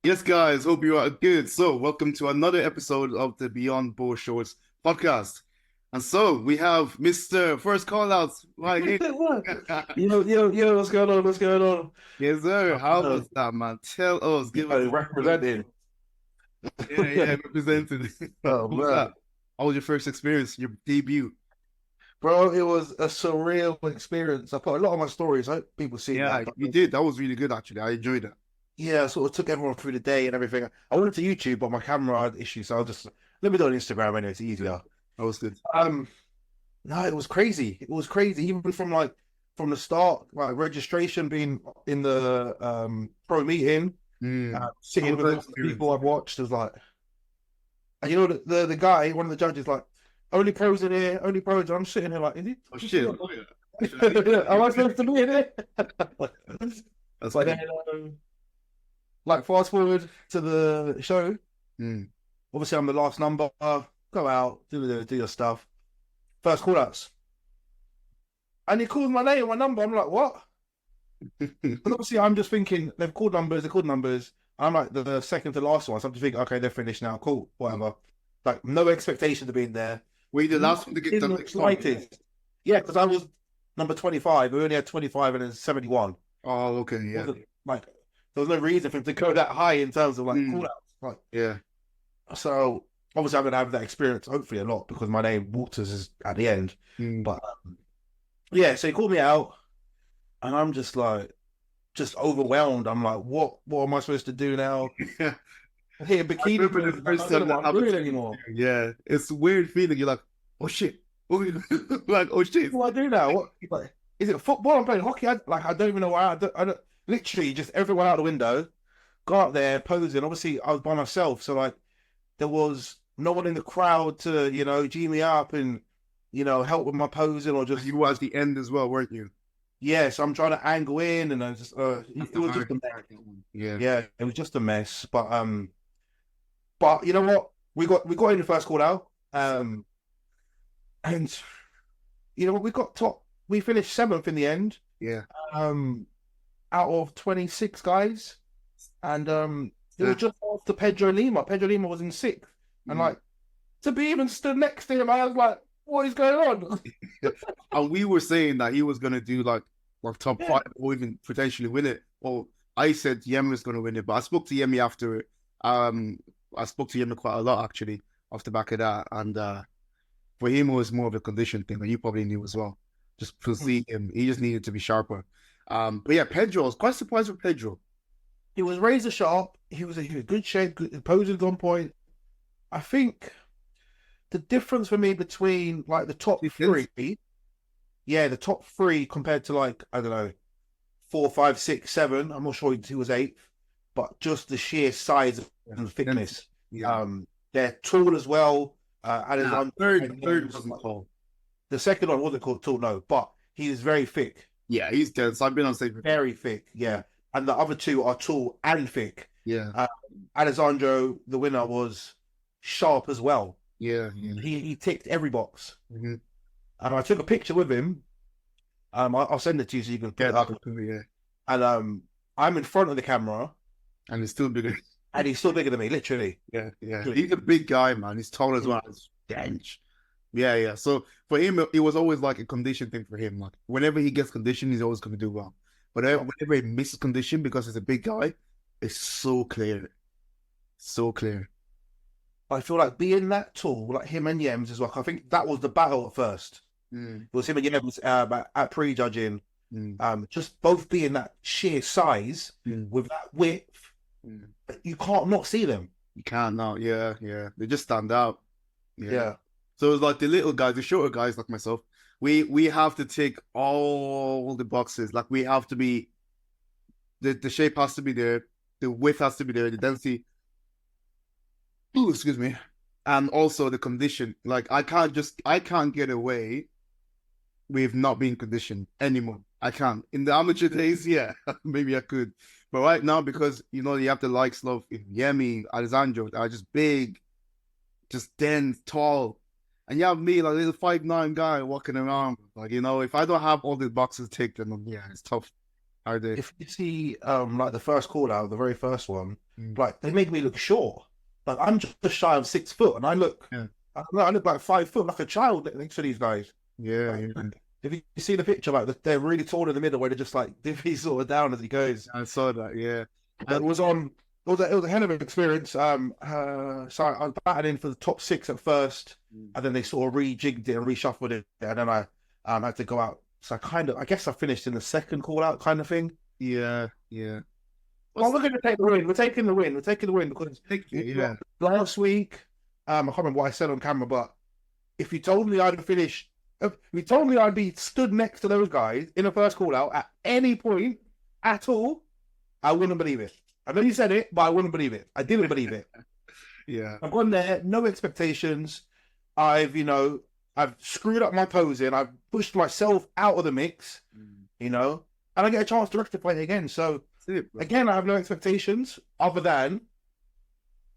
Yes, guys, hope you are good. So, welcome to another episode of the Beyond Bow Shorts podcast. And so, we have Mr. First Call Outs right here. Yo, what's going on? What's going on? Yes, sir. How was that, man? Tell us, give us. Representing. Yeah, representing. Oh How was man, that? How was your first experience, your debut? bro, it was a surreal experience. I put a lot of my stories. I hope people see Yeah, that. you did. That was really good, actually. I enjoyed that. Yeah, I sort of took everyone through the day and everything. I went to YouTube, but my camera had issues, so I'll just let me do it on Instagram anyway. It's easier. That was good. Um, no, it was crazy. It was crazy, even from the start, like registration being in the pro meeting, How sitting was with that lots of experience? people I've watched. It was like. And you know the guy, one of the judges, like only pros in here, only pros. And I'm sitting here like, is he? Oh, shit. Oh, Am I supposed to be in here? That's But good. then, like fast forward to the show. Mm. Obviously, I'm the last number. Go out, do your stuff. First call outs, and he calls my name, my number. I'm like, what? Because obviously, I'm just thinking they've called numbers, they called numbers. I'm like the second to last one, so I'm just thinking, okay, they're finished now. Cool, whatever. Like no expectation to be in there. Were you the Not last one to get in the the next one? slightest. Yeah, because I was number 25. We only had 25 and then 71. Oh, okay, yeah. Wasn't like there was no reason for him to go that high in terms of like call Mm. outs. Like Yeah. so obviously I'm gonna have that experience hopefully a lot because my name Waters is at the end. Mm. But yeah, so he called me out and I'm just like just overwhelmed. I'm like, what am I supposed to do now? I hear I bikini remember pose, the like, first I don't time know that what I'm happened doing to me. anymore. Yeah, it's a weird feeling. You're like, oh shit, oh, like oh shit. What do I do now? What like is it football? I'm playing hockey. I don't even know why. I don't literally just everyone out the window. Go out there posing. Obviously, I was by myself, so like there was no one in the crowd to g me up and help with my posing or And just you were at the end as well, weren't you? yeah. So I'm trying to angle in, and I just That's it the was just hard a mess. part. That one. Yeah. Yeah, it was just a mess. But you know what? We got in the first call out, and you know what? We got top. We finished seventh in the end. Yeah. Um, out of 26 guys, and it was Uh, just after Pedro Lima. Pedro Lima was in sixth, and mm. like to be even stood next to him, I was like, "What is going on?" And we were saying that he was gonna do like top Yeah, five or even potentially win it. Well, I said Yemi was gonna win it, but I spoke to Yemi after it. Um, I spoke to Yemi quite a lot actually off the back of that, and for him it was more of a condition thing, and you probably knew as well. Just to see him, he just needed to be sharper. But yeah, Pedro, I was quite surprised with Pedro. he was razor sharp. He was good shape, good posing's on point. I think the difference for me between like the top Defense, three, yeah, the top three compared to like I don't know 4, 5, 6, 7. I'm not sure he was eighth, but just the sheer size yeah, and defense, thickness. yeah. They're tall as well. Nah, Alexander, third wasn't called. the second one wasn't called tall, no, but he is very thick, Yeah, he's dense. I've been on stage with him. very thick. Yeah, and the other two are tall and thick. Yeah, Uh, Alessandro, the winner, was sharp as well. yeah, yeah. He ticked every box. Mm-hmm. And I took a picture with him. I'll send it to you so you can put Yeah, it up. yeah. And I'm in front of the camera, And he's still bigger. and he's still bigger than me, literally. Yeah, yeah. Literally. He's a big guy, man. He's tall as well. He's dense. Yeah, yeah. So for him, it was always like a condition thing for him. Like whenever he gets conditioned, he's always going to do well. But whenever he misses condition because he's a big guy, it's so clear, so clear. I feel like being that tall, like him and Yems as well. I think that was the battle at first. Mm, It was him and Yems at prejudging. mm, Just both being that sheer size mm, with that width, mm. you can't not see them. You can't now. Yeah, yeah. They just stand out. Yeah. Yeah. So it's like the little guys, the shorter guys like myself. We have to tick all the boxes. Like we have to be the shape has to be there, the width has to be there, the density. Ooh, excuse me. And also the condition. Like I can't get away with not being conditioned anymore. I can't. In the amateur days, yeah, maybe I could. But right now, because you have the likes of Yemi, Alessandro, that are just big, just dense, tall. And you have me, like a little 5'9" guy walking around. Like, if I don't have all the boxes ticked, then yeah, it's tough. Are they? if you see like the first call out, the very first one, Mm. like they make me look short. Like I'm just shy of 6 foot, and Yeah. I look like 5 foot, like a child next to these guys. Yeah, Like, yeah. if you see the picture, like they're really tall in the middle, where they're just like dippy sort of down as he goes. I saw that. Yeah. But it And was on. It was a hell of an experience. So I was batting in for the top six at first, and then they sort of rejigged it and reshuffled it, and then I had to go out. So I guess I finished in the second call out kind of thing. yeah, yeah. Well, we're going to take the win. We're taking the win. We're taking the win because Yeah. last week, I can't remember what I said on camera, but if you told me I'd finish, if you told me I'd be stood next to those guys in the first call out at any point at all, I wouldn't believe it. I know you said it, but I wouldn't believe it. I didn't believe it. Yeah. I've gone there, no expectations. I've screwed up my posing. I've pushed myself out of the mix, and I get a chance to rectify it again. So again, I have no expectations other than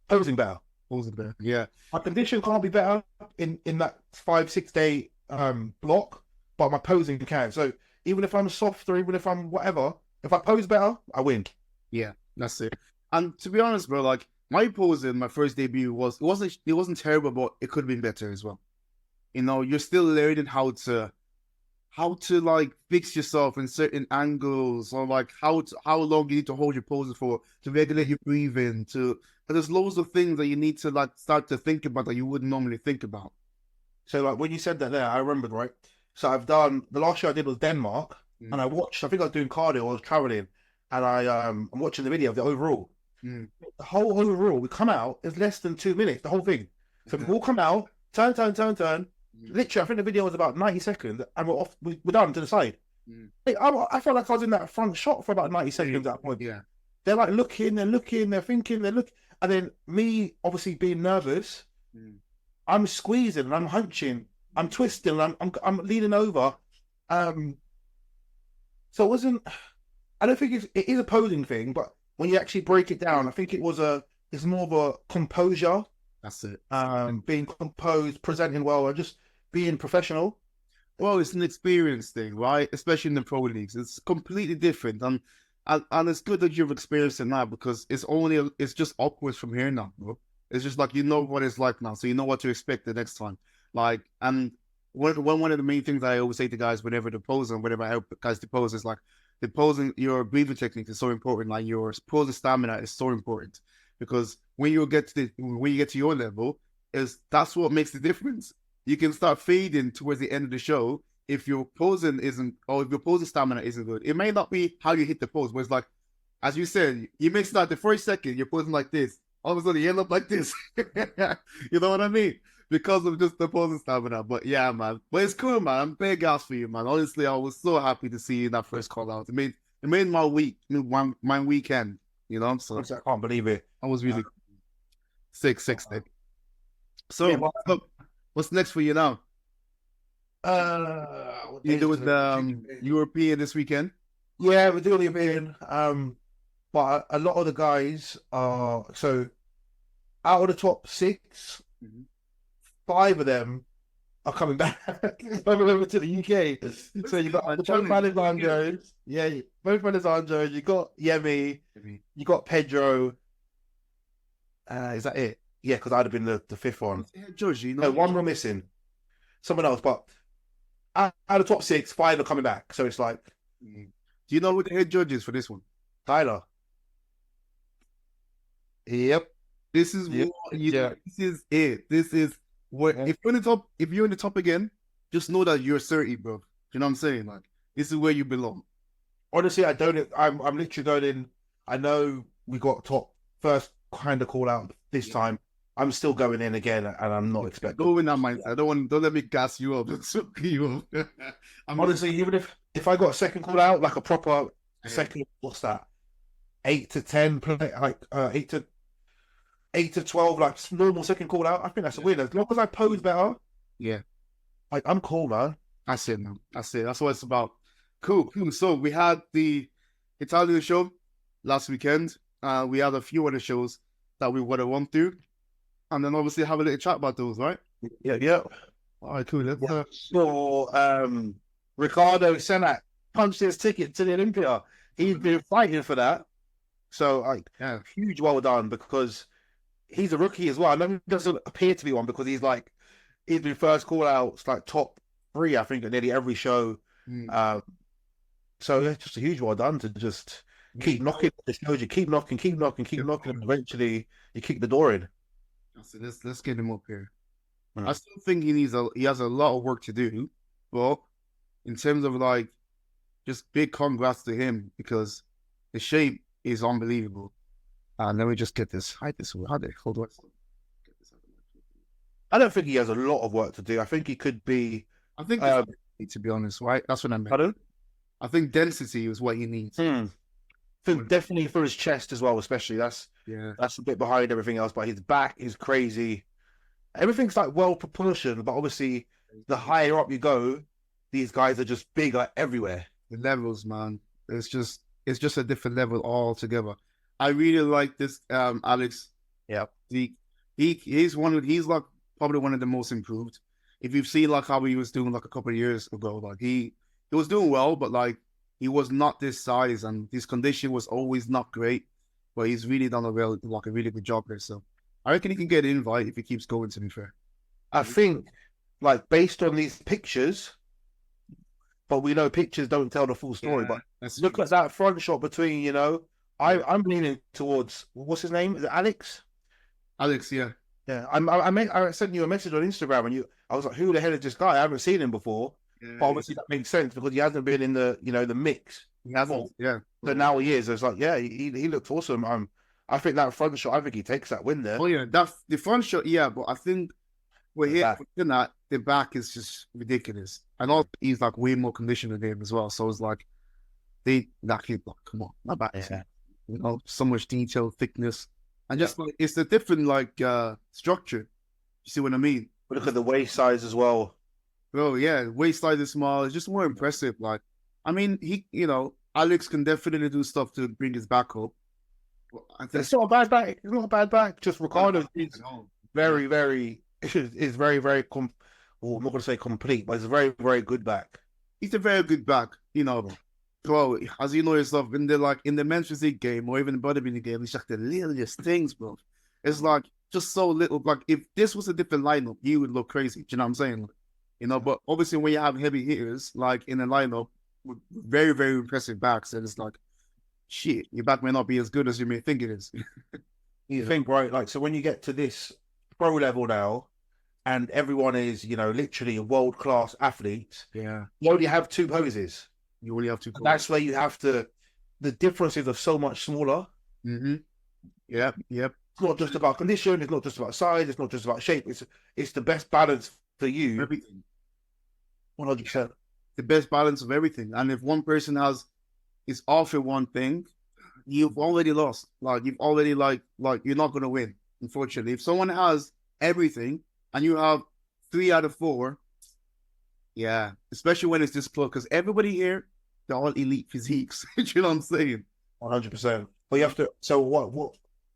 posing better. Posing better. Yeah. My condition can't be better in that 5-6 day block, but my posing can. So even if I'm soft or even if I'm whatever, if I pose better, I win. Yeah, that's it. And to be honest, bro, like my pose in my first debut it wasn't terrible, but it could have been better as well. You're still learning how to like fix yourself in certain angles, or like how long you need to hold your poses for, to regulate your breathing, but there's loads of things that you need to like start to think about that you wouldn't normally think about. So like when you said that there, I remembered, right? So I've done the last show I did was Denmark, and I think I was doing cardio, I was traveling, and I'm watching the video of the overall. The whole overall, we come out, it's less than 2 minutes, the whole thing. So we all come out, turn. Literally, I think the video was about 90 seconds, and we're off. We're done to the side. I felt like I was in that front shot for about 90 seconds at that point. Yeah, they're like looking, they're thinking, and then me obviously being nervous, I'm squeezing and I'm hunching, I'm twisting, and I'm leaning over. So it wasn't. I don't think it is a posing thing, but when you actually break it down, I think it's more of a composure. that's it. Being composed, presenting well, and just being professional. Well, it's an experience thing, right? Especially in the pro leagues, it's completely different, and it's good that you've experienced it now, because it's just upwards from here now, bro. It's just like what it's like now, so you know what to expect the next time. Like, and one of the main things I always say to guys whenever they're posing, whenever I help guys to pose, is like the posing, your breathing technique is so important. Like your posing stamina is so important, because when you get to your level, that's what makes the difference. You can start fading towards the end of the show if your posing isn't, or if your posing stamina isn't good. It may not be how you hit the pose, but it's like, as you said, you may start the first second, you're posing like this. All of a sudden, you end up like this. You know what I mean? Because of just the posing stamina. But yeah, man. But it's cool, man. I'm big ass for you, man. Honestly, I was so happy to see you in that first call out. It made my week, my weekend. So I can't believe it. I was really sick. So, Yeah, what's next for you now? You doing European this weekend? Yeah, we're doing European. But a lot of the guys are, so out of the top 6, 5 of them are coming back over to the UK. So you got both Alessandros, both Alessandros. You got Yemi, you got Pedro. Is that it? Yeah, because I'd have been the 5th one. Judge, No, one we're missing. Someone else, but out of the top 6, 5 are coming back. So it's like, do you know who the head judge is for this one? Tyler. Yep. This is what this is it. This is what if you're in the top again, just know that you're 30, bro. You know what I'm saying? Like, this is where you belong. Honestly, I'm literally going in. I know we got top first kind of call out this time. I'm still going in again, and I'm not expecting. Go in that mindset. Don't let me gas you up. Honestly, even if I got a second call out, like a proper second, what's that? 8 to 10, like 8 to 12, like normal second call out. I think that's a win. As long as I pose better, like I'm cool, man. That's it, man. That's it. That's what it's about. Cool. So we had the Italian show last weekend. We had a few other shows that we would have run through, and then obviously have a little chat about those, right? Yeah. All right, cool. So, Ricardo Cenat punched his ticket to the Olympia. he's been fighting for that. So, like, Yeah. huge well done because he's a rookie as well. I know he doesn't appear to be one because he's been first call outs, like top three, I think, at nearly every show. Mm. Um, so yeah, just a huge well done to just keep knocking. It shows you keep knocking, keep knocking, keep knocking, and eventually you kick the door in. So let's get him up here. Mm. I still think he has a lot of work to do, but in terms of like just big congrats to him because the shape is unbelievable. And let me just get this. Hide this. Hide it. Hold on. Get this out of my- I don't think he has a lot of work to do. I think he could be. I think to be honest, right? That's what I meant. Pardon? I think density is what he needs. I think definitely for his chest as well, especially that's a bit behind everything else. But his back is crazy. Everything's like well proportioned, but obviously the higher up you go, these guys are just bigger everywhere. The levels, man. It's just a different level altogether. I really like this Alex. Yeah. He's like probably one of the most improved. If you've seen like how he was doing like a couple of years ago, like he was doing well, but like he was not this size and his condition was always not great. But he's really done a really good job there. So I reckon he can get an invite if he keeps going, to be fair. I think, like, based on these pictures, but we know pictures don't tell the full story. But look at that front shot between, I'm leaning towards, what's his name? Is it Alex? Alex, yeah. Yeah, I sent you a message on Instagram and I was like, who the hell is this guy? I haven't seen him before. Yeah, but obviously that makes sense because he hasn't been in the, the mix. he hasn't. Yeah. So now he is. It's like, yeah, he looks awesome. I think that front shot, I think he takes that win there. Oh yeah, that's the front shot, yeah, but I think we're here that the back is just ridiculous. And also he's like way more conditioned than him as well. So it's like come on, not bad. Yeah. So much detail, thickness. And just like it's a different like structure. You see what I mean? But look at the waist size as well. Bro, yeah, waist size is small. It's just more impressive. Like, I mean, Alex can definitely do stuff to bring his back up. It's not a bad back. It's not a bad back. Just Ricardo is very, very, is very, very. I'm not going to say complete, but it's a very, very good back. He's a very good back. Bro, as you know yourself, in the men's physique game or even the bodybuilding game, it's like the littlest things, bro. It's like just so little. Like if this was a different lineup, you would look crazy. Do you know what I'm saying? But obviously when you have heavy hitters like in a lineup with very, very impressive backs, and it's like, shit, your back may not be as good as you may think it is. You think, right? Like, so when you get to this pro level now, and everyone is, literally a world class athlete. Yeah, you only have two poses. You only have two. That's where you have to. The differences are so much smaller. Mm-hmm. Yep. It's not just about condition. It's not just about size. It's not just about shape. It's the best balance for you. Everything. 100%. The best balance of everything. And if one person is off in one thing, you've already lost. Like you've already like you're not gonna win. Unfortunately, if someone has everything and you have 3 out of 4, yeah, especially when it's this close, because everybody here, they're all elite physiques. You know what I'm saying? 100%. But you have to. So what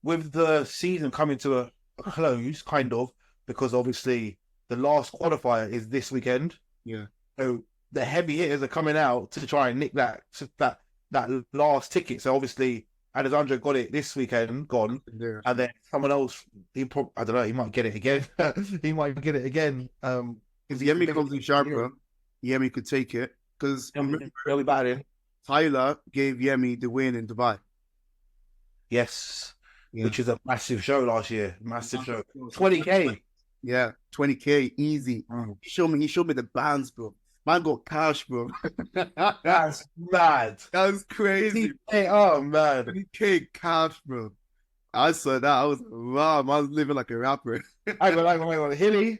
with the season coming to a close, kind of, because obviously the last qualifier is this weekend. Yeah. So the heavy hitters are coming out to try and nick that last ticket. So obviously Alessandro got it this weekend, gone, and then someone else. I don't know. He might get it again. He might get it again. If Yemi comes in sharper, Yemi could take it because really bad in. Tyler gave Yemi the win in Dubai. Yes, which is a massive show last year. Massive show. 20K. Yeah, 20K easy. He showed me the bands, bro. Man got cash, bro. That's mad. That's crazy. Oh man, 20K cash, bro. I saw that. I was wow. I was living like a rapper. Hang on, Hilly.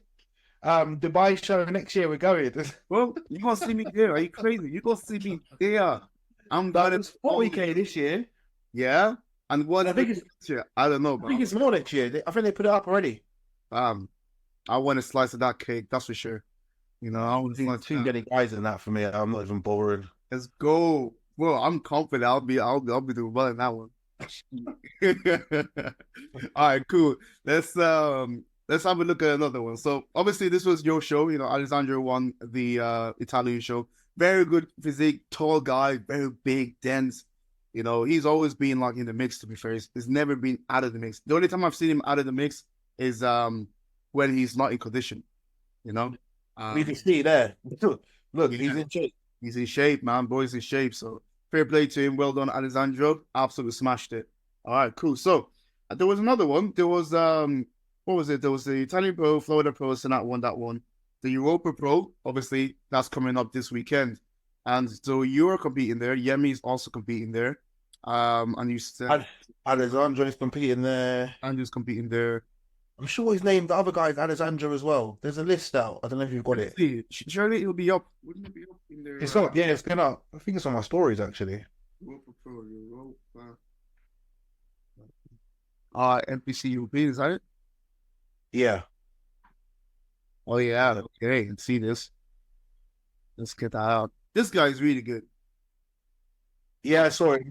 Dubai show next year. We're going. Well, you gonna see me there? Are you crazy? You gonna see me there? I'm done. It's 40K this year. Yeah, and what? I think it's next year. I don't know. Bro. I think it's more next year. I think they put it up already. I want a slice of that cake. That's for sure. I don't think too many guys in that for me. I'm not even bothered. Let's go. Well, I'm confident. I'll be doing well in that one. All right, cool. Let's have a look at another one. So obviously this was your show. Alessandro won the Italian show. Very good physique, tall guy, very big, dense. You know, he's always been like in the mix. To be fair, he's never been out of the mix. The only time I've seen him out of the mix is when he's not in condition. You know, You can see there. Look, yeah. he's in shape. He's in shape, man. Boy's in shape. So fair play to him. Well done, Alessandro. Absolutely smashed it. All right, cool. So there was another one. There was what was it? There was the Italian Pro, Florida Pro, Cenat won that one. The Europa Pro, obviously, that's coming up this weekend. And so you're competing there. Yemi's also competing there. And you said Alessandro's competing there. Andrew's competing there. I'm sure his name, the other guy is Alessandro as well. There's a list out. I don't know if you've got it. Surely it'll be up. Wouldn't it be up in there? It's up, yeah, it's been up. I think it's on my stories actually. Europa Pro, Europa. NPC European, is that it? Yeah. Oh yeah, okay, I can see this. Let's get that out. This guy is really good. Yeah, I saw it.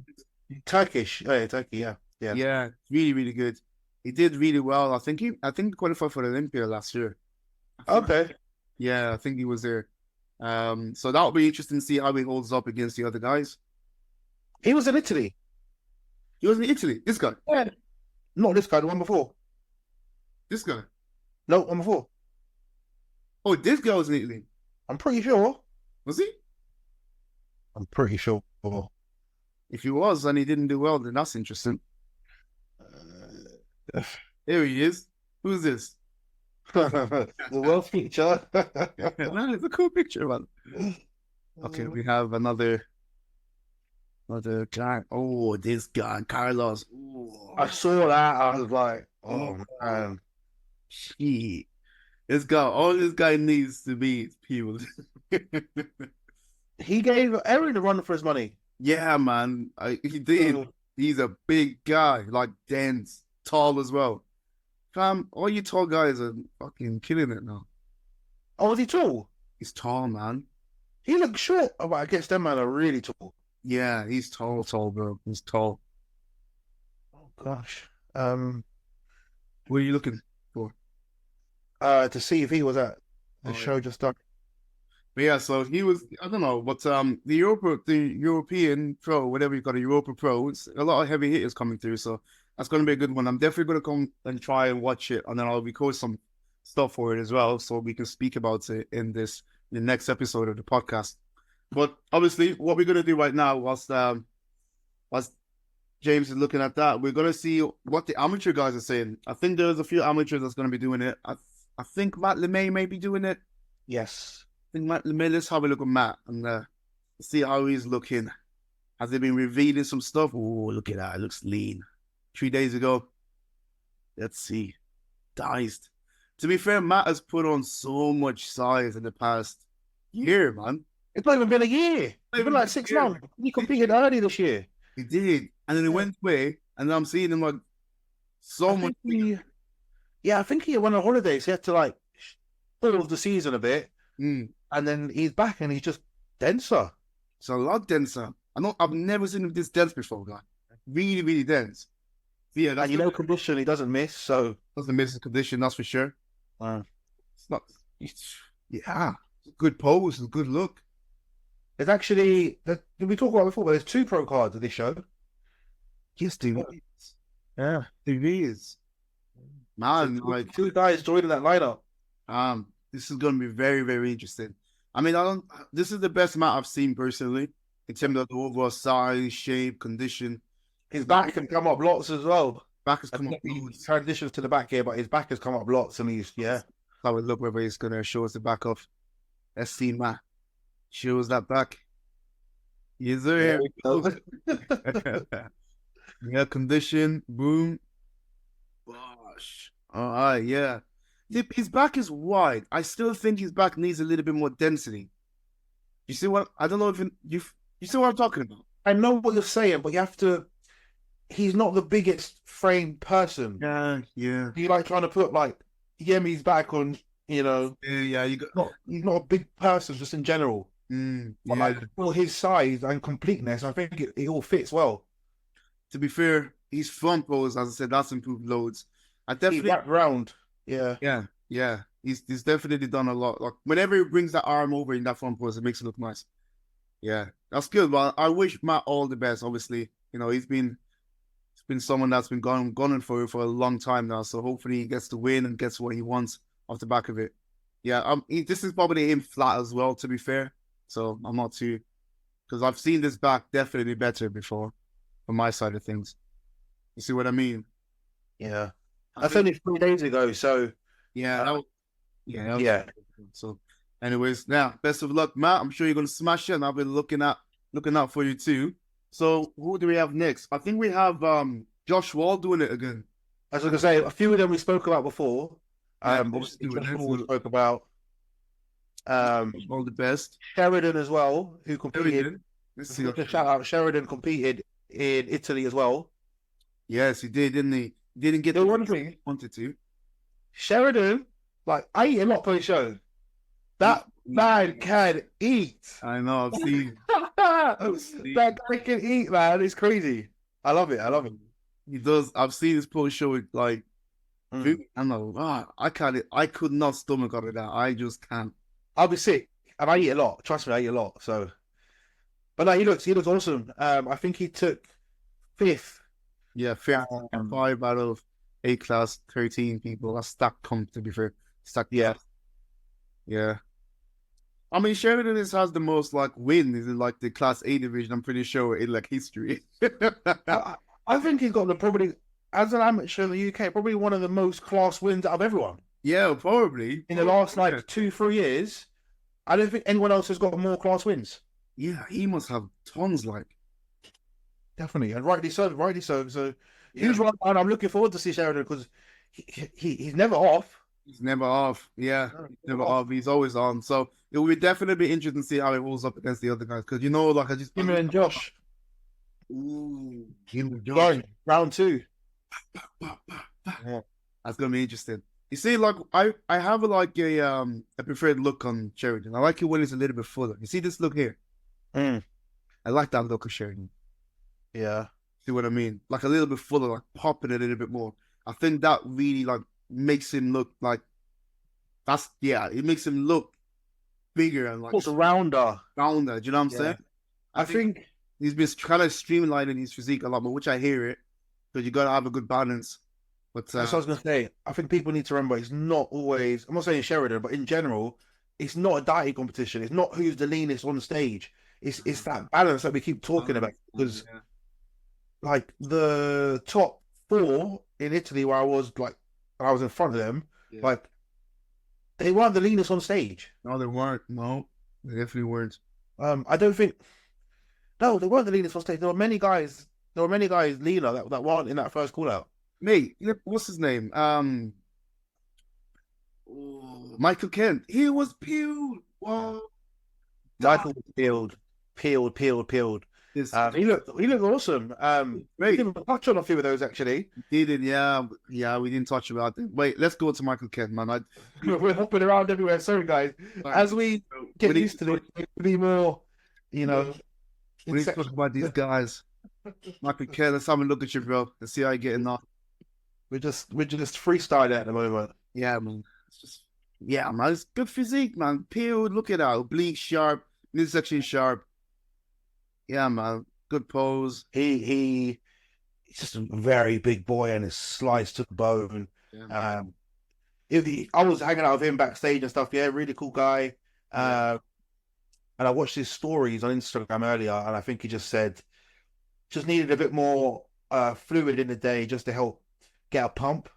Turkish. Oh, yeah, Turkey, yeah. Yeah, really, really good. He did really well. I think he qualified for Olympia last year. Okay. Yeah, I think he was there. So that'll be interesting to see how he holds up against the other guys. He was in Italy. He was in Italy. This guy. Yeah. Not this guy, the one before. This guy. No, one before. Oh, this guy was in Italy. I'm pretty sure. Was he? I'm pretty sure. If he was and he didn't do well, then that's interesting. Here he is. Who's this? The world feature. Man, it's a cool picture, man. Okay, we have another guy. Oh, this guy, Carlos. Ooh. I saw that. I was like, oh man. Shit. All this guy needs to be peeled. He gave Aaron a run for his money. Yeah, man. He did. He's a big guy, like dense, tall as well. Fam, all you tall guys are fucking killing it now. Oh, was he tall? He's tall, man. He looks short. Oh, but I guess them man are really tall. Yeah, he's tall, bro. He's tall. Oh gosh. What are you looking for? To see if he was at the show just done. But yeah, so he was, I don't know, but the European Pro, whatever you got, a Europa Pro, it's a lot of heavy hitters coming through, so that's going to be a good one. I'm definitely going to come and try and watch it, and then I'll record some stuff for it as well, so we can speak about it in the next episode of the podcast. But obviously, what we're going to do right now, whilst James is looking at that, we're going to see what the amateur guys are saying. I think there's a few amateurs that's going to be doing it. I think Matt LeMay may be doing it. Yes. I think Matt LeMay, let's have a look at Matt and see how he's looking. Has he been revealing some stuff? Oh, look at that. It looks lean. 3 days ago. Let's see. Diced. To be fair, Matt has put on so much size in the past year, man. It's not even been a year. It's been like 6 months. He competed early this year. He did. And then it went away. And I'm seeing him like so much. I think he went on holidays. He had to like pause the season a bit. Mm. And then he's back and he's just denser. It's a lot denser. I've never seen him this dense before, guy. Really, really dense. So yeah, that's and condition he doesn't miss, so doesn't miss his condition, that's for sure. It's not. It's a good pose, a good look. There's actually, did we talk about it before? There's 2 pro cards at this show. Yes, dude. Yeah, there is. Man, so 2 guys joining that lineup. This is going to be very, very interesting. I mean, this is the best Matt I've seen personally in terms of the overall size, shape, condition. His back can come up lots as well. Back has come up. He transitions to the back here, but his back has come up lots, and he's I would look whether he's going to show us the back of. Let's see, Matt. Shows that back. Yes, sir. Yeah, condition. Boom. Gosh. All right, yeah. His back is wide. I still think his back needs a little bit more density. You see what? I don't know if you see what I'm talking about. I know what you're saying, but you have to. He's not the biggest frame person. Yeah. You like trying to put like Yemi's back on, you know. Yeah. He's not a big person just in general. But like for his size and completeness, I think it all fits well. To be fair, his front pose, as I said, that's improved loads. I definitely wrapped round. Yeah. He's definitely done a lot. Like whenever he brings that arm over in that front pose, it makes it look nice. Yeah, that's good. Well, I wish Matt all the best, obviously, You know, it's been someone that's been gunning for a long time now. So hopefully he gets the win and gets what he wants off the back of it. Yeah, this is probably him flat as well, to be fair. So I'm not too, because I've seen this back definitely better before from my side of things. You see what I mean? Yeah. That's only 3 days ago, so Yeah, that was, yeah. So, anyways, now best of luck, Matt. I'm sure you're gonna smash it, and I've been looking out for you too. So, who do we have next? I think we have Josh Wall doing it again. As I was gonna say, a few of them we spoke about before. Yeah, Obviously, Josh Hall we spoke about. All the best. Sheridan as well, who competed. Let's see. Shout out, Sheridan competed in Italy as well. Yes, he did, didn't he? He didn't get The the one thing, wanted to. Sheridan, like I eat a lot per show. That man can eat. I know. I've seen. That guy can eat, man. It's crazy. I love it. I love it. He does. I've seen his post show with like. Food. I know. I can't. I could not stomach all of that. I just can't. I'll be sick, and I eat a lot. Trust me, I eat a lot. So, but no, he looks awesome. I think he took 5th. Yeah, 5 out of A class, 13 people. That's stacked comp, to be fair. Stacked. Yeah. Yeah. I mean, Sheridan has the most like wins in like the class A division. I'm pretty sure in like history. I think he's got probably, as an amateur in the UK, probably one of the most class wins out of everyone. Yeah, probably. In the last like 2-3 years, I don't think anyone else has got more class wins. Yeah, he must have tons, like. Definitely, and rightly so, rightly so. So he's right, and I'm looking forward to see Sheridan because he's never off. He's never off. Yeah, never off. He's always on. So it will be definitely be interesting to see how he rolls up against the other guys. Because you know, like him and Josh. Ooh, going round 2. Yeah. That's gonna be interesting. You see, like I have a preferred look on Sheridan. I like it when it's a little bit fuller. You see this look here? I like that look of Sheridan. Yeah. See what I mean? Like a little bit fuller, like popping a little bit more. I think that really like makes him look like it makes him look bigger and like rounder. Rounder. Do you know what I'm saying? I think he's been kind of streamlining his physique a lot more, which I hear it, because you gotta have a good balance. But that's what I was gonna say. I think people need to remember it's not always, I'm not saying Sheridan, but in general, it's not a dieting competition. It's not who's the leanest on stage. It's that balance that we keep talking about. Because like the top 4 in Italy where I was in front of them, like they weren't the leanest on stage. No, they weren't. No, they definitely weren't. I don't think. No, they weren't the leanest on stage. There were many guys leaner that weren't in that first call out. Mate, what's his name? Michael Kent. He was peeled. Wow. Michael was peeled. He looked awesome. We didn't touch on a few of those actually. He did, yeah. We didn't touch about it. Wait, let's go to Michael Kent, man. We're hopping around everywhere. Sorry, guys. As we get used to it, it'll be more, we need to talk about these guys. Michael Kent, let's have a look at you, bro. Let's see how you're getting on. We're just freestyling at the moment. Yeah, man. Man. It's good physique, man. Peeled, look at that. Oblique sharp, midsection sharp. Yeah, man. Good pose. He's just a very big boy and his slice to the bone. Yeah, I was hanging out with him backstage and stuff. Yeah, really cool guy. And I watched his stories on Instagram earlier, and I think he just said just needed a bit more fluid in the day just to help get a pump.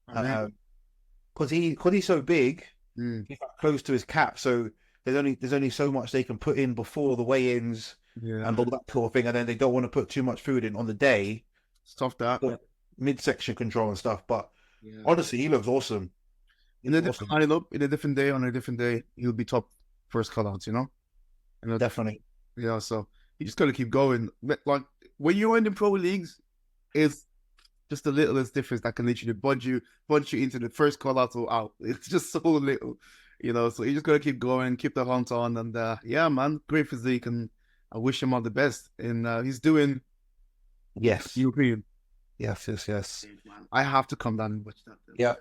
Because he's so big, he's close to his cap, so there's only so much they can put in before the weigh-ins and all that sort of thing, and then they don't want to put too much food in on the day. Stuff that midsection control and stuff. But honestly, he looks awesome. In a different day, on a different day, he'll be top first call-outs, Definitely. Yeah, so you just gotta keep going. Like when you're in the pro leagues, it's just the littlest difference that can literally bunch you into the first call-out or out. It's just so little, So you just gotta keep going, keep the hunt on, and man, great physique, and I wish him all the best. And he's doing European. Yes. I have to come down and watch that. Yeah.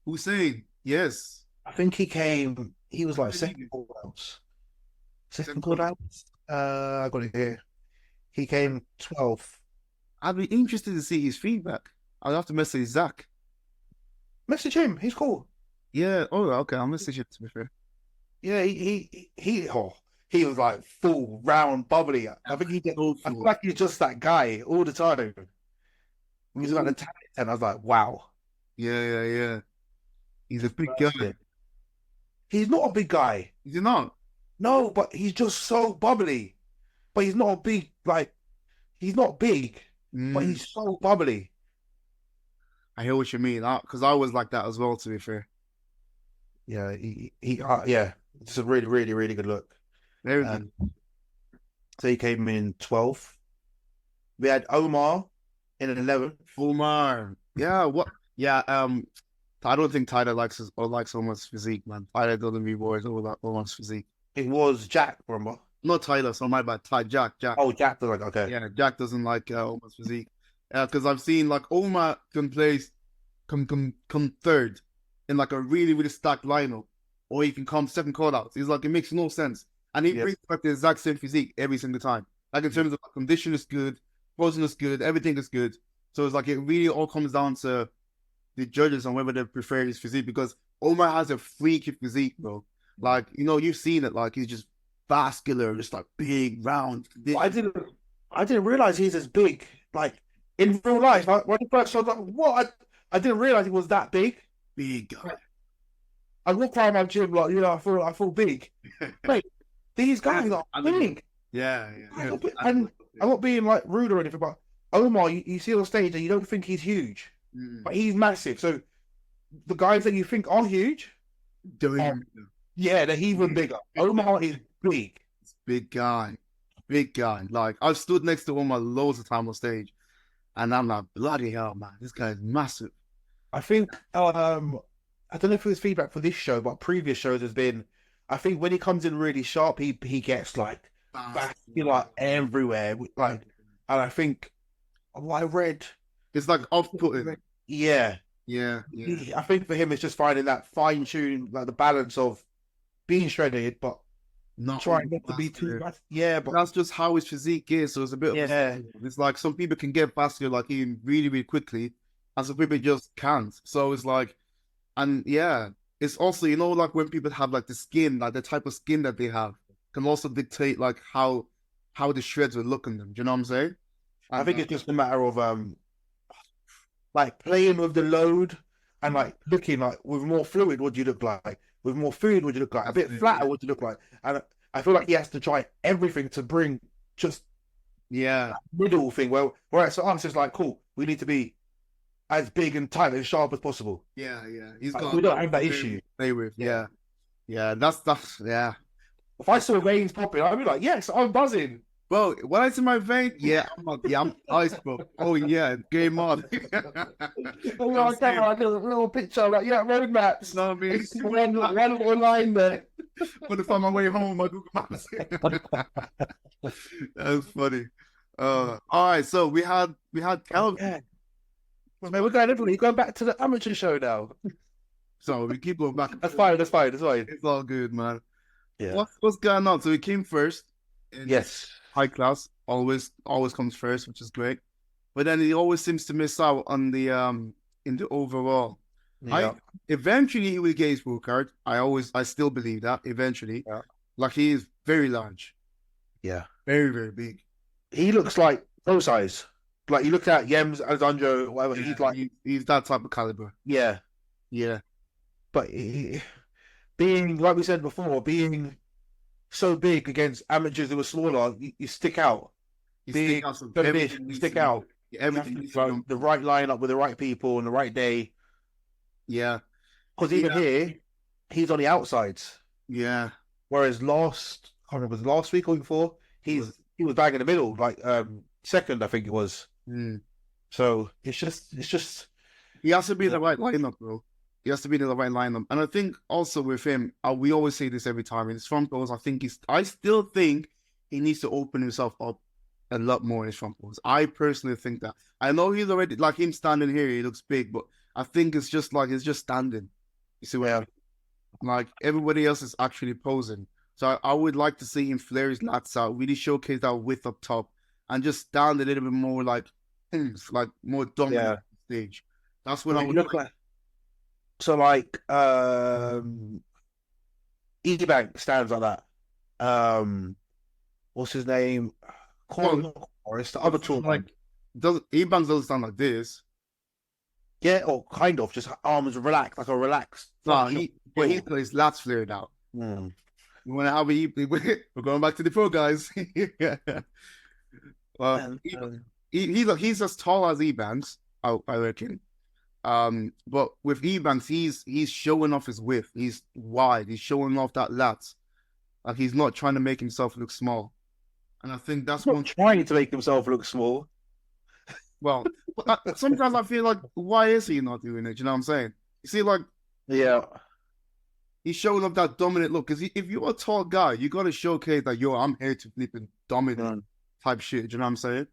Hussein, yes. I think he was like second call outs. Second call outs. I got it here. He came 12th. I'd be interested to see his feedback. I'll have to message Zach. Message him. He's cool. Yeah. Oh, okay. I'll message him to be fair. Yeah, he was like full round bubbly. I think he did. I feel like he's just that guy all the time. He was like the talent, and I was like, wow. Yeah. He's a big guy. He's not a big guy. Is he not? No, but he's just so bubbly. But he's not a big he's not big, but he's so bubbly. I hear what you mean. Because I was like that as well, to be fair. Yeah, yeah. It's a really, really, really good look. Very good. So he came in 12th. We had Omar in 11th. Omar. Yeah, what? Yeah, I don't think Tyler likes Omar's physique, man. Tyler doesn't be worried about Omar's physique. It was Jack, remember? Not Tyler, so my bad. Jack. Oh, Jack does like, okay. Yeah, Jack doesn't like Omar's physique. Because I've seen like Omar can come third in like a really, really stacked lineup, or he can come second call outs. He's like, it makes no sense. And he brings like the exact same physique every single time. Like in terms of condition is good, posing is good, everything is good. So it's like it really all comes down to the judges on whether they prefer his physique, because Omar has a freaky physique, bro. Like, you've seen it, like he's just vascular, just like big, round. I didn't realize he's as big. Like in real life, when he first saw that, what? I didn't realize he was that big. Big guy. I walk around my gym like, I feel big. Mate, these guys are big. Yeah. And I'm not being like rude or anything, but Omar, you see on stage and you don't think he's huge, but he's massive. So the guys that you think are huge, they're even bigger. Omar is big. It's big guy. Like I've stood next to Omar loads of time on stage, and I'm like, bloody hell, man, this guy is massive. I think I don't know if it was feedback for this show, but previous shows has been, I think when he comes in really sharp, he gets like everywhere. Like, and I think what I read, it's like off-putting. Yeah. I think for him, it's just finding that fine tune, like the balance of being shredded, but not trying not to be too fast. Yeah, but that's just how his physique is. So it's a bit of it's like some people can get faster like him really, really quickly, and some people just can't. So it's like, and it's also, like when people have like the skin, like the type of skin that they have can also dictate like how the shreds will look on them. Do you know what I'm saying? I think it's just a matter of like playing with the load and like looking like with more fluid, what do you look like? With more food, what do you look like? A bit flatter, what do you look like? And I feel like he has to try everything to bring just middle thing. Well, whereas so us, it's like, cool, we need to be as big and tight and sharp as possible. Yeah. We don't have that issue. Play with. Yeah. That's. If I saw veins popping, I'd be like, yes, I'm buzzing. Bro, when I see my vein, I'm ice, bro. Oh yeah, game on. On camera, like a little picture, like road maps. No, I mean, one little line there. When I find my way home, my Google Maps. That's funny. All right, so we had Calvin. Yeah. Well, man, we're going back to the amateur show now. So we keep going back. That's fine. It's all good, man. Yeah. What's going on? So he came first. Yes. High class always comes first, which is great. But then he always seems to miss out on the in the overall. Yeah. Eventually he will get his blue card. I still believe that eventually. Yeah. Like he is very large. Yeah. Very, very big. He looks like pro size. Like you look at Yems, Alessandro, whatever. Yeah, he's that type of caliber. Yeah. But being, like we said before, being so big against amateurs who are smaller, you stick out. You stick out. Everything the right lineup with the right people on the right day. Yeah. Because even here, he's on the outsides. Yeah. Whereas last week or before, he was bang in the middle, like second, I think it was. So it's just he has to be in the right lineup, bro. He has to be in the right lineup. And I think also with him, we always say this every time, in his front pose, I still think he needs to open himself up a lot more in his front pose. I personally think that. I know he's already, like him standing here, he looks big, but I think it's just standing. You see where like everybody else is actually posing. So I would like to see him flare his lats out, really showcase that width up top, and just stand a little bit more like more dominant on the stage. That's what I would look like. So like Ebank stands like that. What's his name? It's the other tall man. Ebanks doesn't sound like this. Yeah, or kind of just arms relaxed, like a relaxed. No, he's got his lats flared out. Mm. You want to have we're going back to the pro guys. Yeah. Well, he's as tall as Ebanks, I reckon. But with Ebanks, he's showing off his width. He's wide. He's showing off that lats. Like he's not trying to make himself look small. And I think that's one trying to make himself look small. Well, sometimes I feel like, why is he not doing it? You know what I'm saying? You see, like, yeah, he's showing up that dominant look. Because if you're a tall guy, you got to showcase that, I'm here to flip and dominant type shit. You know what I'm saying?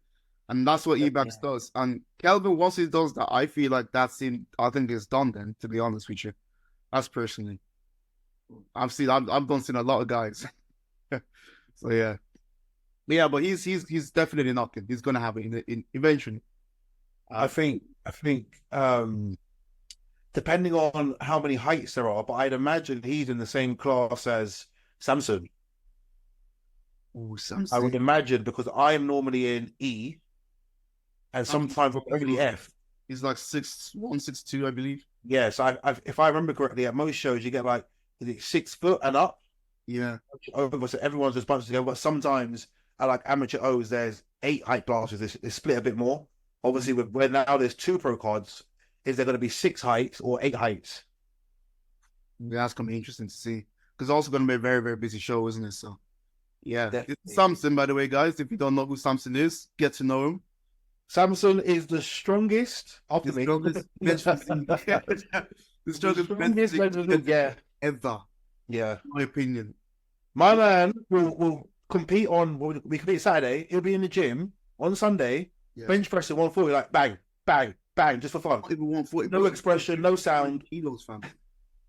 And that's what Ebanks does. And Kelvin, once he does that, I feel like I think it's done then, to be honest with you. That's personally. I've done seen a lot of guys. So yeah. Yeah, but he's definitely knocking. He's gonna have it eventually. I think depending on how many heights there are, but I'd imagine he's in the same class as Samson. Oh, Samson. I would imagine, because I am normally in E, and sometimes I'm only F. He's like 6'1", 6'2", I believe. Yeah, so if I remember correctly, at most shows you get like 6 foot and up. Yeah. So everyone's just bunched together, but sometimes at like amateur O's, there's 8 height classes. They split a bit more. Obviously, where now there's 2 pro cards, is there going to be 6 heights or 8 heights? Yeah, that's going to be interesting to see. Because it's also going to be a very, very busy show, isn't it? So, yeah. It's Samson, by the way, guys. If you don't know who Samson is, get to know him. Samson is the strongest of the strongest the strongest ever. Yeah. In my opinion. My man will compete on, we compete Saturday. He'll be in the gym on Sunday, bench pressing 140, like bang, bang, bang, just for fun. Even 140. No expression, no sound. Kilos, fam.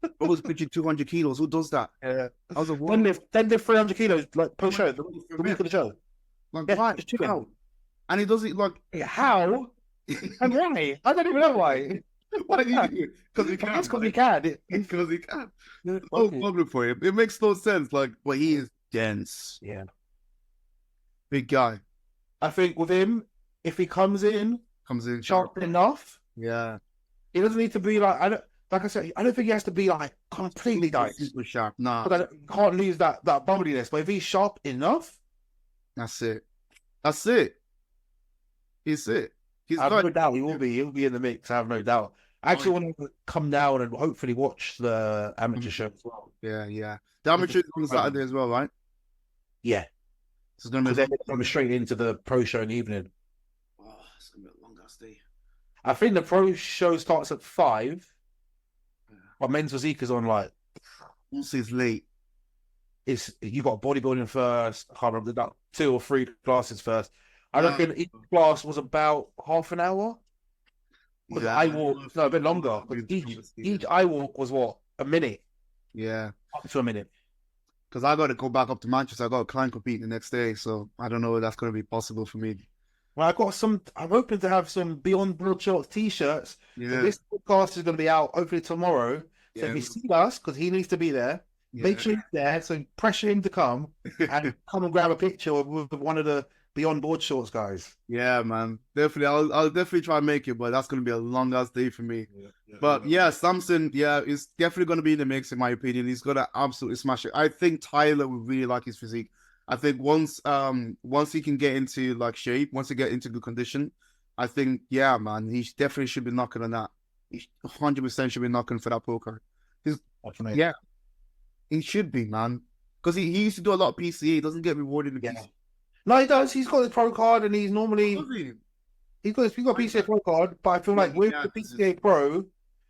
I was pitching 200 kilos. Who does that? Yeah. I was a then lift 300 kilos, like post show, the week of the show. Like, how? And he does it like, how? And why? I don't even know why. Why do you do it? Because he can. It's because he can. Because he can. No problem for him. It makes no sense. Like, but he is dense. Yeah. Big guy. I think with him, if he comes in sharp enough, he doesn't need to be like, I said, I don't think he has to be like completely diced. Super sharp. Nah. But I can't lose that bubbliness. But if he's sharp enough, that's it. That's it. He's it. I have no doubt he will be. He'll be in the mix. I have no doubt. I actually want to come down and hopefully watch the amateur show as well. Yeah. The amateur is on Saturday as well, right? Yeah. So they're coming straight into the pro show in the evening. Oh, it's gonna be a long ass day. I think the pro show starts at 5. But men's physique is on like. Once it's late. You got bodybuilding first. I can't remember that 2 or 3 classes first. I reckon each class was about half an hour. I walk, a bit longer. Each I walk was what? A minute. Yeah. Up to a minute. Because I got to go back up to Manchester. I got a client compete the next day, so I don't know if that's going to be possible for me. Well, I'm hoping to have some Beyond Broad Shorts t-shirts. Yeah. So this podcast is going to be out hopefully tomorrow. So if you see us, because he needs to be there, make sure he's there. So pressure him to come and come and grab a picture with one of the Beyond Board Shorts guys. Yeah, man. Definitely. I'll definitely try and make it, but that's going to be a long ass day for me. But Samson, is definitely going to be in the mix, in my opinion. He's going to absolutely smash it. I think Tyler would really like his physique. I think once he can get into like shape, once he get into good condition, I think, man, he definitely should be knocking on that. He 100% should be knocking for that pro card. He should be, man. Because he used to do a lot of PCA. He doesn't get rewarded in PCA. No, he does. He's got his pro card, and he's normally he's got PCA pro card. But I feel like with the PCA pro,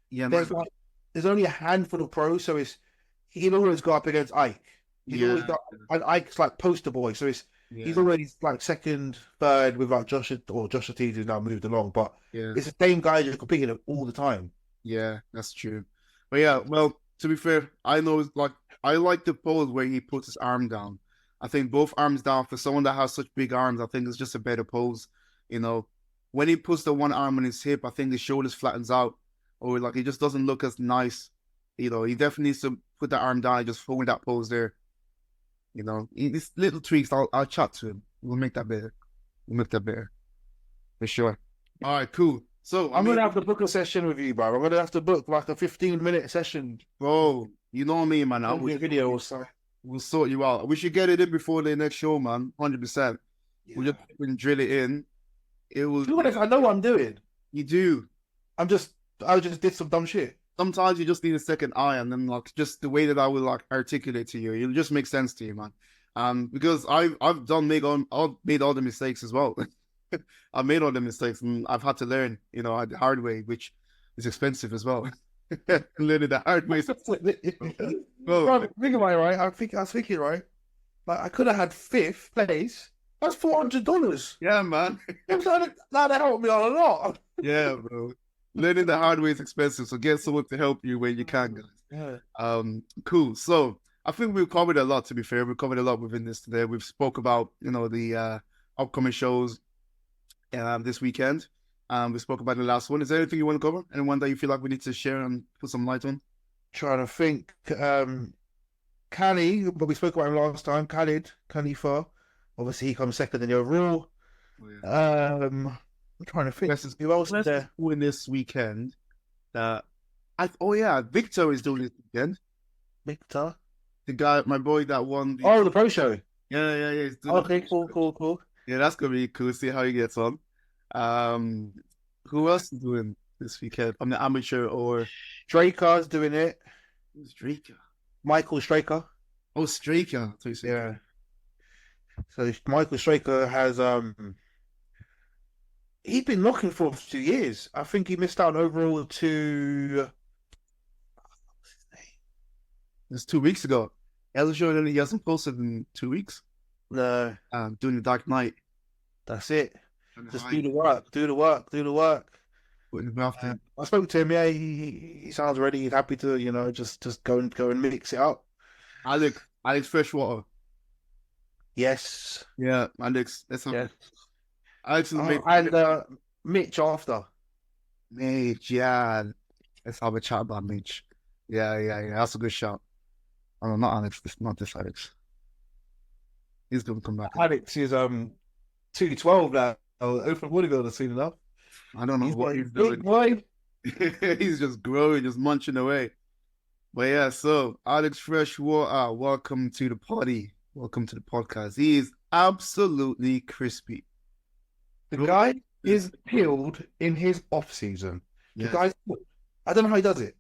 there's only a handful of pros, so he'll always go up against Ike. And Ike's like poster boy, so he's already like second, third with like Josh Ortiz, who's now moved along. But it's the same guys you're competing with all the time. Yeah, that's true. But well, to be fair, I know I like the pose where he puts his arm down. I think both arms down for someone that has such big arms, I think it's just a better pose. You know, when he puts the one arm on his hip, I think his shoulders flattens out, or like it just doesn't look as nice. You know, he definitely needs to put the arm down and just hold that pose there. You know, these little tweaks, I'll chat to him. We'll make that better. We'll make that better for sure. All right, cool. So I'm gonna have to book a session with you, bro. I'm gonna have to book like a 15-minute session. bro, you know me, man. I'll be a video or so. We'll sort you out. We should get it in before the next show, man. 100%. Yeah. We'll just drill it in. It will. To be honest, I know what I'm doing. You do. I just did some dumb shit. Sometimes you just need a second eye, and then like just the way that I will like articulate to you, it'll just make sense to you, man. Because I've made all the mistakes as well. I've made all the mistakes, and I've had to learn, you know, the hard way, which is expensive as well. Learning the hard way. Bro, think about it, right? I was thinking, right? Like I could have had 5th place. That's $400. Yeah, man. That helped me out a lot. Yeah, bro. Learning the hard way is expensive, so get someone to help you when you can, guys. Yeah. Cool. So I think we've covered a lot. To be fair, we've covered a lot within this today. We've spoke about, you know, the upcoming shows this weekend. We spoke about the last one. Is there anything you want to cover? Anyone that you feel like we need to share and put some light on? Trying to think. Kali, but we spoke about him last time. Khalifa. Obviously, he comes second in the overall. Oh, yeah. I'm trying to think. Versus Who else is there? win this weekend? Victor is doing this weekend. Victor. The guy, my boy that won. The pro show. Yeah. He's doing Okay, cool. Yeah, that's gonna be cool. See how he gets on. Who else is doing this weekend? I'm the amateur or Straker's doing it. who's Straker? Michael Straker. Oh, Straker. Yeah. So Michael Straker has he's been knocking for 2 years. I think he missed out overall to It's 2 weeks ago. Elgin, he hasn't posted in 2 weeks. no. Doing the Dark Knight. That's it. And Just high- do the work. Do the work. putting the graft in. I spoke to him. Yeah, he sounds ready. He's happy to, you know, just go and mix it up. Alex Freshwater. Yes. Yeah, Alex. That's Yes. Alex is made. And Mitch after. Mitch, yeah. Let's have a chat about Mitch. Yeah. That's a good shout. Oh, no, not Alex. Not this Alex. He's gonna come back. Alex is 212 now. Open bodybuilder soon enough. I don't know He's what a he's big doing. boy. He's just growing, just munching away. But yeah, so Alex Freshwater, welcome to the party. Welcome to the podcast. He is absolutely crispy. The guy is peeled in his off season. The Yeah, guy's, I don't know how he does it.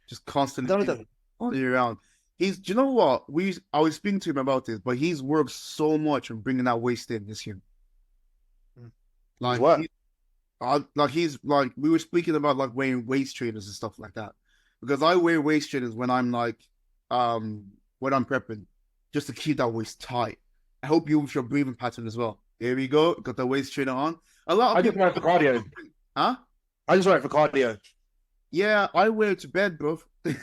just I constantly don't know. all year round. Do you know what? I was speaking to him about this, but he's worked so much on bringing that waist in this year. Like what? We were speaking about like wearing waist trainers and stuff like that. Because I wear waist trainers when I'm when I'm prepping, just to keep that waist tight. I hope you with your breathing pattern as well. There we go. Got the waist trainer on. A lot of I just wear it for cardio. Huh? I just wear it for cardio. Yeah, I wear it to bed, bro.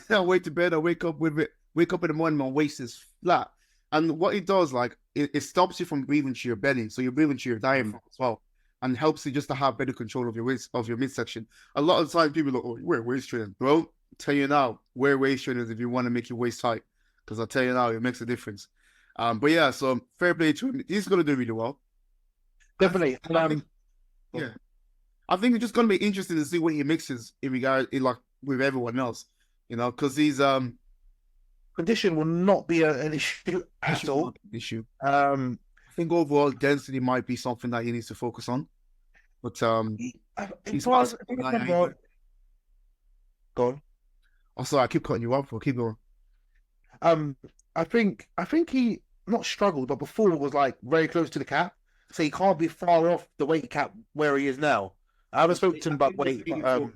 I wear it to bed. I wake up with it. Wake up in the morning, my waist is flat. And what it does, like, it stops you from breathing to your belly, so you're breathing to your diaphragm as well, and helps you just to have better control of your waist, of your midsection. A lot of the time, people are like, "Oh, you wear waist trainers, bro." I'll tell you now, wear waist trainers if you want to make your waist tight, because I'll tell you now, it makes a difference. But yeah, so fair play to him. He's gonna do really well. Definitely. Yeah, I think it's just gonna be interesting to see what he mixes like with everyone else, you know, because he's Condition will not be an issue at all. issue. I I think overall density might be something that he needs to focus on. But he's Go on. Oh, sorry, I keep cutting you off. Keep going. I think he not struggled, but before was like very close to the cap, so he can't be far off the weight cap where he is now. I haven't spoken to him about weight.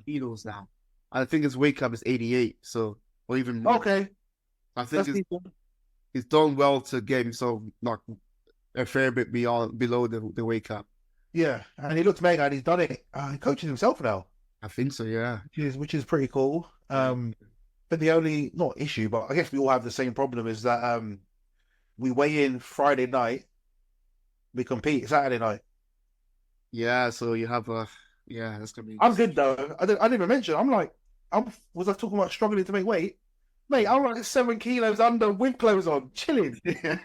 Kilos now. I think his weight cap is 88, so or even more. Okay, I think he's done well to get himself like a fair bit below the weight cap. Yeah, and he looks mega, and he's done it. He coaches himself now. I think so, yeah. Which is pretty cool. But the only not issue, but I guess we all have the same problem is that we weigh in Friday night, we compete Saturday night. Yeah, so you have a yeah, that's gonna be I'm interesting. good though. I didn't even mention. I'm like, was I talking about struggling to make weight? Mate, I'm like 7 kilos under with clothes on, chilling, Yeah,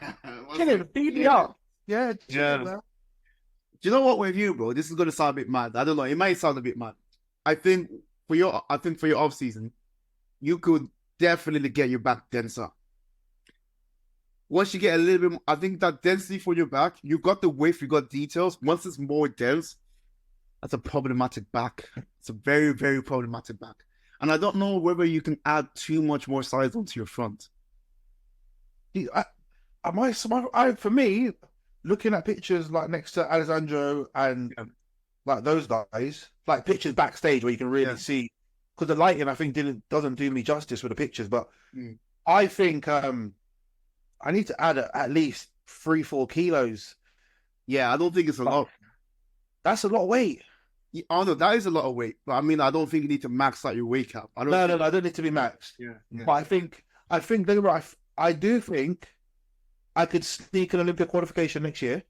chilling, feed me yeah. up. Yeah, chilling, Yeah. man. Do you know what with you, bro? This is gonna sound a bit mad. I don't know. It might sound a bit mad. I think for your off season, you could definitely get your back denser. Once you get a little bit, I think that density for your back, you got the width, you got details. Once it's more dense, that's a problematic back. It's a very, very problematic back. And I don't know whether you can add too much more size onto your front. For me, looking at pictures like next to Alessandro and Yeah. like those guys, like pictures backstage where you can really Yeah. see, because the lighting I think doesn't do me justice with the pictures. But Mm. I think I need to add at least 3-4 kilos. Yeah, I don't think it's a Like, lot. that's a lot of weight. Oh no, that is a lot of weight. But I mean, I don't think you need to max out your weight cap. I don't No, think. no, I don't need to be maxed. Yeah, yeah. But I think they're right. I do think I could sneak an Olympia qualification next year,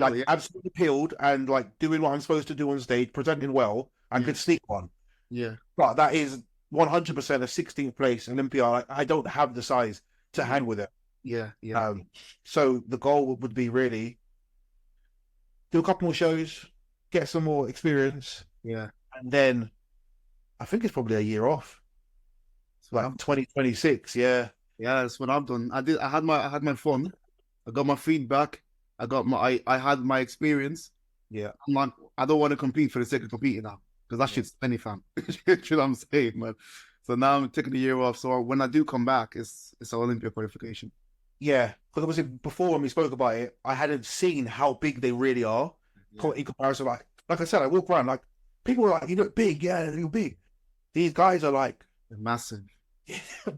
Oh like yeah, absolutely peeled and like doing what I'm supposed to do on stage, presenting well, and yeah, could sneak one. yeah, But that is 100% a 16th place Olympia. I don't have the size to hang with it. yeah, yeah, So the goal would be really do a couple more shows, get some more experience, yeah. and then I think it's probably a year off, So like 2026. Yeah, yeah, that's what I've done. I had my fun. I got my feedback. I had my experience. yeah, I'm like, I don't want to compete for the sake of competing now because that shit's funny, fam. You know what I'm saying, man? So now I'm taking a year off. So when I do come back, it's an Olympia qualification. yeah. Because obviously before when we spoke about it, I hadn't seen how big they really are Yeah, in comparison. Like I said, I walk around like people are like, you look big, yeah, you're big. These guys are like they're massive.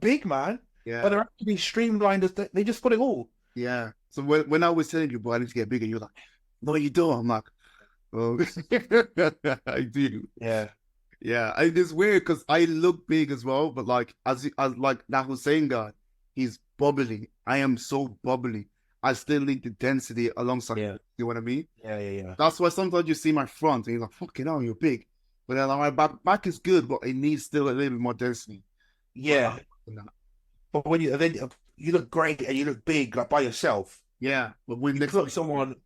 big, man, but Yeah, they're actually streamlined. They just put it all. yeah. So when I was telling you, bro, I need to get bigger, you're like, no, you don't. I'm like, oh, I do. Yeah, Yeah, and it's weird because I look big as well, but like as like that Hussein guy, he's bubbly. I am so bubbly. I still need the density alongside. yeah, You know what I mean? yeah, yeah, yeah. That's why sometimes you see my front and you're like, fucking hell, you're big. But then like, my back is good, but it needs still a little bit more density. But Yeah, but when you look great and you look big like by yourself. yeah, but when You next put someone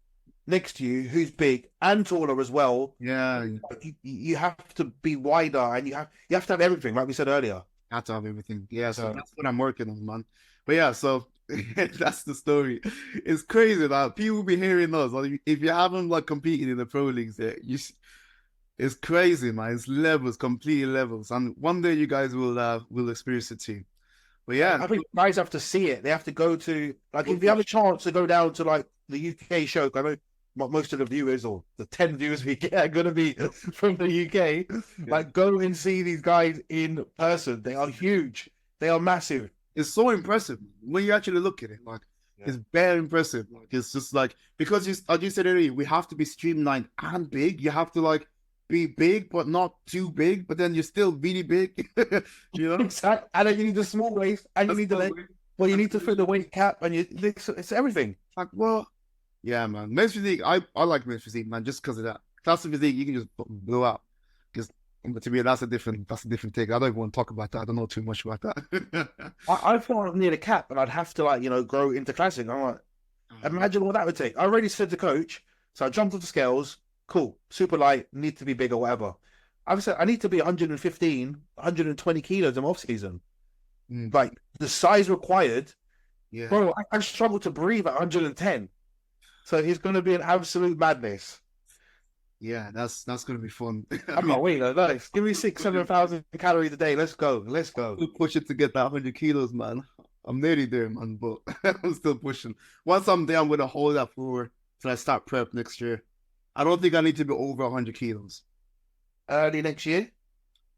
next to you who's big and taller as well. yeah, Like, you have to be wider and you have to have everything, like we said earlier. I have to have everything. Yeah, so So that's what I'm working on, man. But yeah, so that's the story. It's crazy that people be hearing us. Like, if you haven't like competed in the pro leagues yet, it's crazy, man. It's levels, completely levels, and one day you guys will experience it too. But yeah, I think guys have to see it. They have to go to like if you have a chance to go down to like the UK show. I know most of the viewers or the 10 viewers we get are going to be from the UK. Like go and see these guys in person. They are huge. They are massive. it's so impressive when you actually look at it. Like it's very impressive. Like it's just like because as you said earlier, we have to be streamlined and big. You have to like be big but not too big, but then you're still really big. You know, Exactly. And then you need the small waist and you that's need the leg. Well, you need to fit the weight cap and it's everything. like, well, yeah, man. Men's physique, I like men's physique, man, just because of that. Classic physique, you can just blow out. Because to me, that's a different take. I don't even want to talk about that. I don't know too much about that. I thought I was near the cap and I'd have to like, grow into classic. I'm like, imagine what that would take. I already said to coach, so I jumped off the scales. Cool, super light, need to be big or whatever. I've said I need to be 115, 120 kilos in off season. Mm, Like the size required, yeah, bro. I struggle to breathe at 110. So it's going to be an absolute madness. yeah. That's gonna be fun. I can't wait. Nice. Give me 7,000 calories a day. Let's go. Let's go. Still pushing to get that 100 kilos, man. I'm nearly there, man, but I'm still pushing. Once I'm there, I'm gonna hold that for till I start prep next year. I don't think I need to be over 100 kilos. Early next year.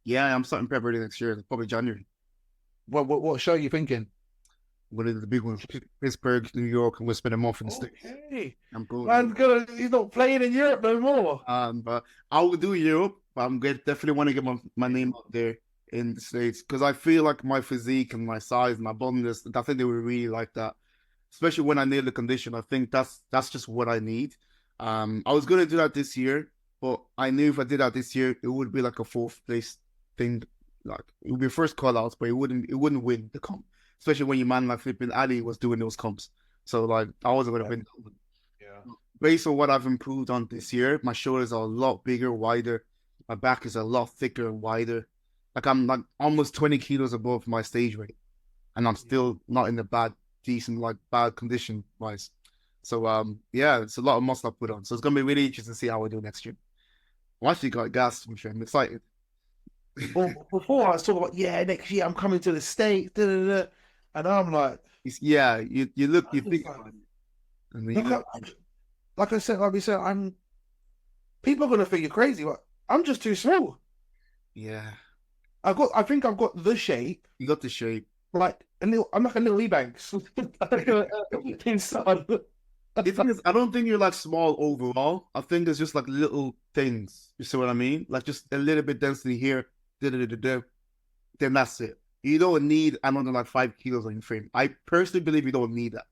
Yeah, I'm starting prep early next year, probably January. What show are you thinking? I'm gonna do the big one, Pittsburgh, New York, and we'll spend a month in the States. Okay. I'm going. He's not playing in Europe no more. But I will do Europe. But definitely want to get my name up there in the States because I feel like my physique and my size, my boldness, I think they would really like that. especially when I nail the condition. I think that's just what I need. I was gonna do that this year, but I knew if I did that this year, it would be like a fourth place thing. Like it would be first call outs, but it wouldn't win the comp. Especially when your man like flipping Ali was doing those comps. So like I wasn't gonna win that one. Yeah. Based on what I've improved on this year, my shoulders are a lot bigger, wider. My back is a lot thicker and wider. Like I'm like almost 20 kilos above my stage weight, and I'm still not in the decent, like bad condition wise. So yeah, it's a lot of muscle I put on. So it's gonna be really interesting to see how I do next year. I'm actually got gas, I'm sure. I'm excited. Well, before I was talking about, yeah, next year I'm coming to the States, da, da, da, and I'm like, Yeah, you look, you I'm think just like, about it, and then you look, look, like I said, like we said, people are gonna think you're crazy, but I'm just too small. yeah, I think I've got the shape, you got the shape. like I'm like a little Ebanks inside. The thing is, I don't think you're like small overall. I think it's just like little things. You see what I mean? Like just a little bit density here, da, da, da, da, da. Then that's it. You don't need another like 5 kilos on your frame. I personally believe you don't need that.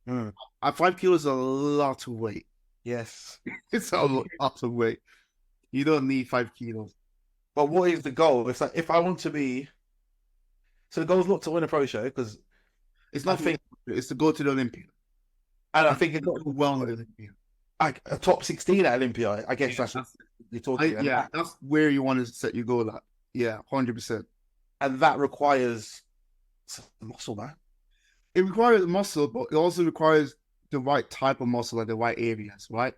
Mm. 5 kilos is a lot of weight. Yes, It's a lot of weight. You don't need 5 kilos. but what is the goal? It's like if I want to be, so the goal is not to win a pro show because It's I not. think, It's to go to the Olympia. and I And think it's not do well in the Olympia. like a top 16 at Olympia. I guess that's what you're talking. Yeah, that's where you want to set your goal at. Yeah, 100%. And that requires some muscle, man. It requires muscle, but it also requires the right type of muscle in the right areas, right?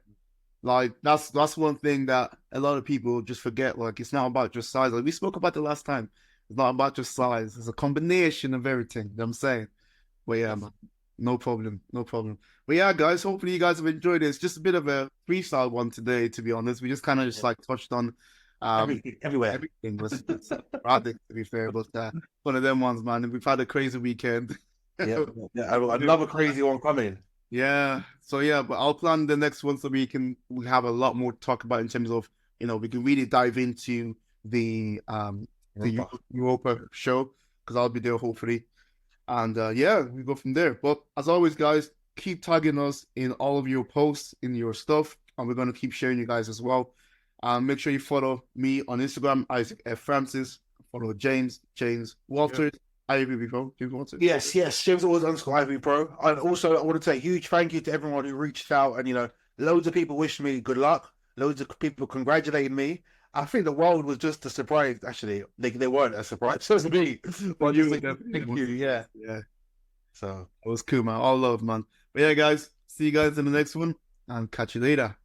Like that's one thing that a lot of people just forget. Like it's not about just size. Like we spoke about the last time. It's not about just size. It's a combination of everything. You know what I'm saying? But yeah, man, no problem, no problem. But yeah, guys, hopefully you guys have enjoyed it. It's just a bit of a freestyle one today, to be honest. We just kind of just like touched on Everywhere. everything was sporadic, to be fair, but one of them ones, man. And we've had a crazy weekend. Yeah, another crazy one coming. Yeah. So yeah, but I'll plan the next one so we have a lot more to talk about in terms of we can really dive into the Europa show because I'll be there hopefully. And yeah, we go from there. But as always, guys, keep tagging us in all of your posts, in your stuff, and we're gonna keep sharing you guys as well. Make sure you follow me on Instagram, Isaac F. Francis. Follow James Walters. IVB Pro. James Walters. Yes, James Always _ IVB Pro. And also, I want to say a huge thank you to everyone who reached out and loads of people wished me good luck. Loads of people congratulated me. I think the world was just a surprise. Actually, they weren't a surprise to me. But thank you. Yeah. So it was cool, man. All love, man. But yeah, guys, see you guys in the next one and catch you later.